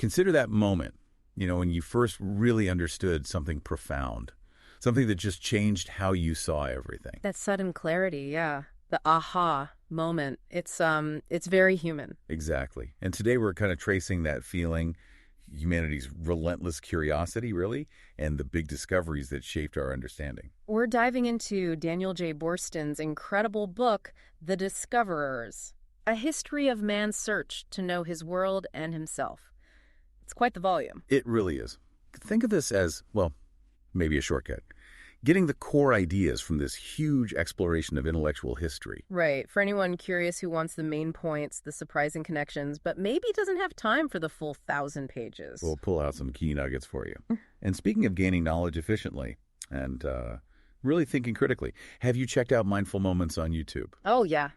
Consider that moment, when you first really understood something profound, something that just changed how you saw everything. That sudden clarity, yeah. The aha moment. It's very human. Exactly. And today we're kind of tracing that feeling, humanity's relentless curiosity, really, and the big discoveries that shaped our understanding. We're diving into Daniel J. Boorstin's incredible book, The Discoverers, a history of man's search to know his world and himself. It's quite the volume. It really is. Think of this as, well, maybe a shortcut. Getting the core ideas from this huge exploration of intellectual history. Right. For anyone curious who wants the main points, the surprising connections, but maybe doesn't have time for the full 1,000 pages. We'll pull out some key nuggets for you. And speaking of gaining knowledge efficiently and really thinking critically, have you checked out Mindful Moments on YouTube? Oh, yeah.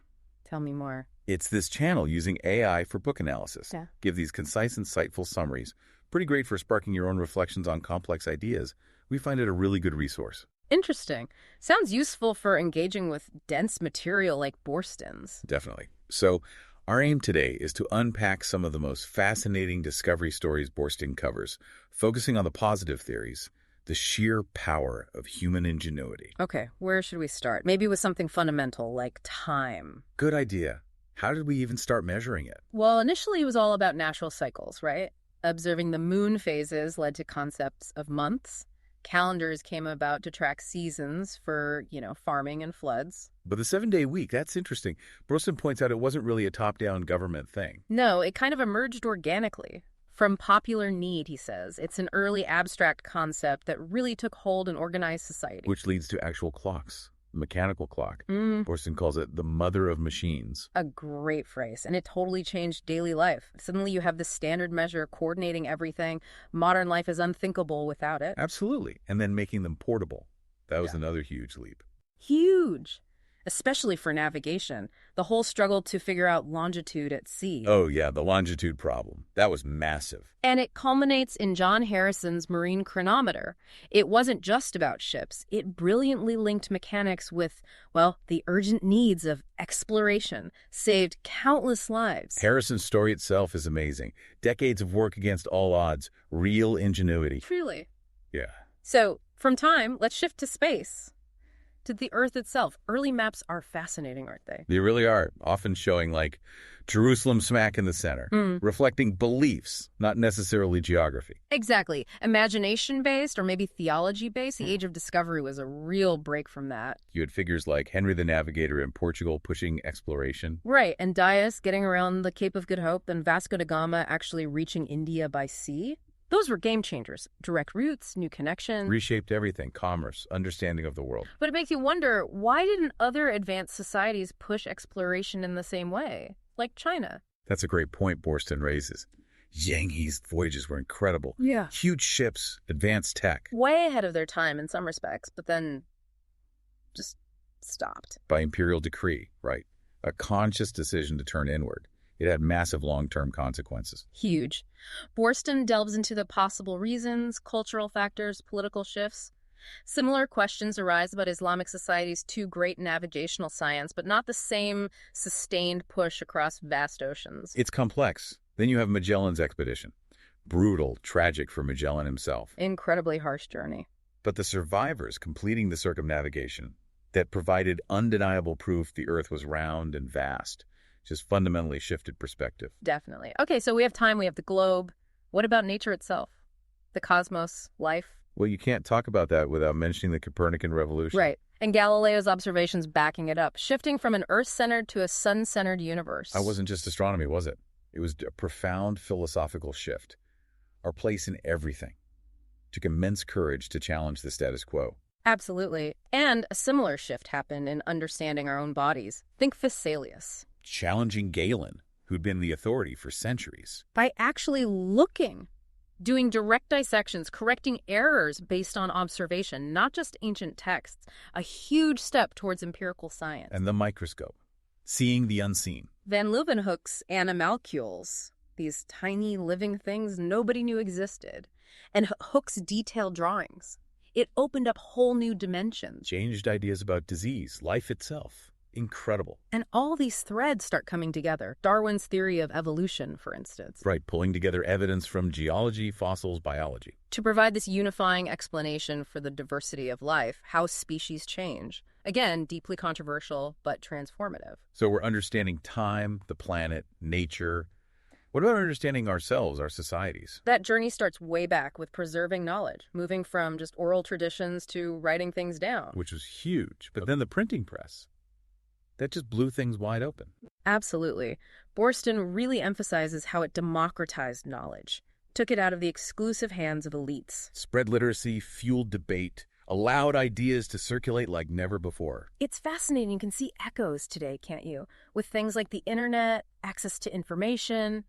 Tell me more. It's this channel using AI for book analysis. Yeah. Give these concise, insightful summaries. Pretty great for sparking your own reflections on complex ideas. We find it a really good resource. Interesting. Sounds useful for engaging with dense material like Boorstin's. Definitely. So our aim today is to unpack some of the most fascinating discovery stories Boorstin covers, focusing on the positive theories, the sheer power of human ingenuity. Okay, where should we start? Maybe with something fundamental like time. Good idea. How did we even start measuring it? Well, initially it was all about natural cycles, right? Observing the moon phases led to concepts of months. Calendars came about to track seasons for, farming and floods. But the 7-day week, that's interesting. Boorstin points out it wasn't really a top-down government thing. No, it kind of emerged organically. From popular need, he says. It's an early abstract concept that really took hold in organized society. Which leads to actual clocks. The mechanical clock. Boorstin calls it the mother of machines. A great phrase, and it totally changed daily life. Suddenly you have this standard measure coordinating everything. Modern life is unthinkable without it. Absolutely. And then making them portable. That was another huge leap. Huge. Especially for navigation. The whole struggle to figure out longitude at sea. Oh, yeah, the longitude problem. That was massive. And it culminates in John Harrison's marine chronometer. It wasn't just about ships. It brilliantly linked mechanics with, the urgent needs of exploration, saved countless lives. Harrison's story itself is amazing. Decades of work against all odds. Real ingenuity. Truly. Yeah. So, from time, let's shift to space. To the Earth itself. Early maps are fascinating, aren't they? They really are, often showing Jerusalem smack in the center, reflecting beliefs, not necessarily geography. Exactly. Imagination-based or maybe theology-based, the Age of Discovery was a real break from that. You had figures like Henry the Navigator in Portugal pushing exploration. Right, and Dias getting around the Cape of Good Hope, and Vasco da Gama actually reaching India by sea. Those were game changers. Direct routes, new connections. Reshaped everything, commerce, understanding of the world. But it makes you wonder, why didn't other advanced societies push exploration in the same way? Like China. That's a great point Boorstin raises. Yang He's voyages were incredible. Yeah. Huge ships, advanced tech. Way ahead of their time in some respects, but then just stopped. By imperial decree, right? A conscious decision to turn inward. It had massive long-term consequences. Huge. Boorstin delves into the possible reasons, cultural factors, political shifts. Similar questions arise about Islamic society's too great navigational science, but not the same sustained push across vast oceans. It's complex. Then you have Magellan's expedition. Brutal, tragic for Magellan himself. Incredibly harsh journey. But the survivors completing the circumnavigation that provided undeniable proof the Earth was round and vast just fundamentally shifted perspective. Definitely. Okay, so we have time, we have the globe. What about nature itself? The cosmos, life? Well, you can't talk about that without mentioning the Copernican revolution. Right. And Galileo's observations backing it up, shifting from an Earth-centered to a sun-centered universe. That wasn't just astronomy, was it? It was a profound philosophical shift. Our place in everything. It took immense courage to challenge the status quo. Absolutely. And a similar shift happened in understanding our own bodies. Think Vesalius. Challenging Galen, who'd been the authority for centuries. By actually looking, doing direct dissections, correcting errors based on observation, not just ancient texts, a huge step towards empirical science. And the microscope, seeing the unseen. Van Leeuwenhoek's animalcules, these tiny living things nobody knew existed, and Hooke's detailed drawings. It opened up whole new dimensions. Changed ideas about disease, life itself. Incredible. And all these threads start coming together. Darwin's theory of evolution, for instance. Right, pulling together evidence from geology, fossils, biology. To provide this unifying explanation for the diversity of life, how species change. Again, deeply controversial, but transformative. So we're understanding time, the planet, nature. What about understanding ourselves, our societies? That journey starts way back with preserving knowledge, moving from just oral traditions to writing things down. Which was huge. But then the printing press. That just blew things wide open. Absolutely. Boorstin really emphasizes how it democratized knowledge, took it out of the exclusive hands of elites. Spread literacy, fueled debate, allowed ideas to circulate like never before. It's fascinating. You can see echoes today, can't you? With things like the internet, access to information,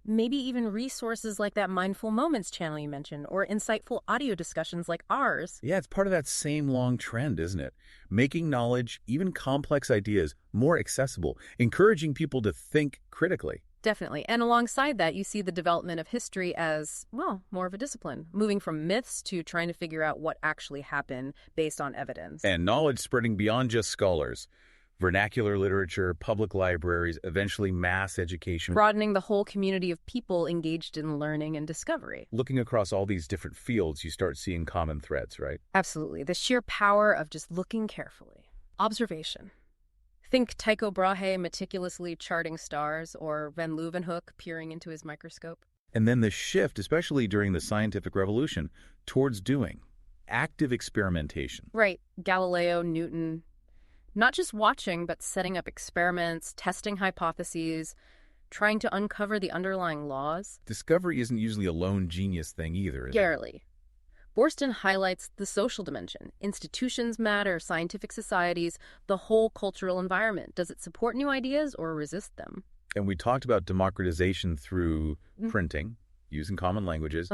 maybe even resources like that Mindful Moments channel you mentioned, or insightful audio discussions like ours. Yeah, it's part of that same long trend, isn't it? Making knowledge, even complex ideas, more accessible, encouraging people to think critically. Definitely. And alongside that, you see the development of history as, well, more of a discipline, moving from myths to trying to figure out what actually happened based on evidence. And knowledge spreading beyond just scholars. Vernacular literature, public libraries, eventually mass education. Broadening the whole community of people engaged in learning and discovery. Looking across all these different fields, you start seeing common threads, right? Absolutely. The sheer power of just looking carefully. Observation. Think Tycho Brahe meticulously charting stars, or Van Leeuwenhoek peering into his microscope. And then the shift, especially during the scientific revolution, towards doing. Active experimentation. Right. Galileo, Newton. Not just watching, but setting up experiments, testing hypotheses, trying to uncover the underlying laws. Discovery isn't usually a lone genius thing either, is it? Rarely. Boorstin highlights the social dimension. Institutions matter, scientific societies, the whole cultural environment. Does it support new ideas or resist them? And we talked about democratization through printing, using common languages,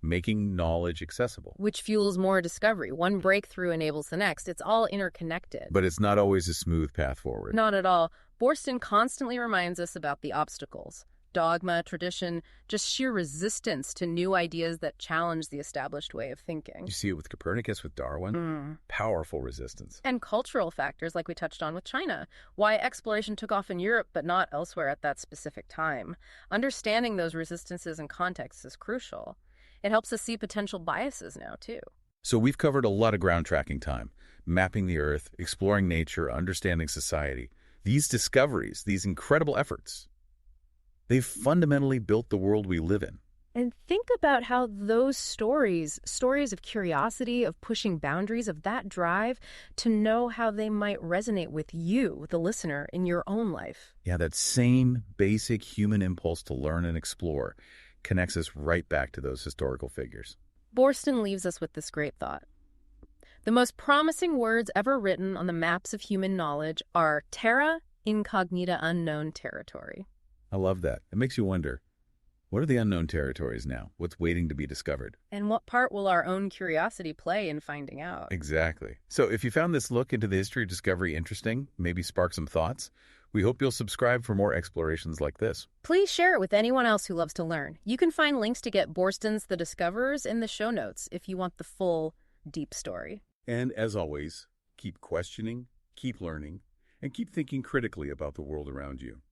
making knowledge accessible. Which fuels more discovery. One breakthrough enables the next. It's all interconnected. But it's not always a smooth path forward. Not at all. Boorstin constantly reminds us about the obstacles. Dogma, tradition, just sheer resistance to new ideas that challenge the established way of thinking. You see it with Copernicus, with Darwin. Powerful resistance. And cultural factors like we touched on with China. Why exploration took off in Europe but not elsewhere at that specific time. Understanding those resistances and contexts is crucial. It helps us see potential biases now, too. So we've covered a lot of ground tracking time. Mapping the Earth, exploring nature, understanding society. These discoveries, these incredible efforts, they've fundamentally built the world we live in. And think about how those stories of curiosity, of pushing boundaries, of that drive, to know how they might resonate with you, the listener, in your own life. Yeah, that same basic human impulse to learn and explore connects us right back to those historical figures. Boorstin leaves us with this great thought. The most promising words ever written on the maps of human knowledge are terra incognita, unknown territory. I love that. It makes you wonder, what are the unknown territories now? What's waiting to be discovered? And what part will our own curiosity play in finding out? Exactly. So if you found this look into the history of discovery interesting, maybe spark some thoughts, we hope you'll subscribe for more explorations like this. Please share it with anyone else who loves to learn. You can find links to get Boorstin's The Discoverers in the show notes if you want the full, deep story. And as always, keep questioning, keep learning, and keep thinking critically about the world around you.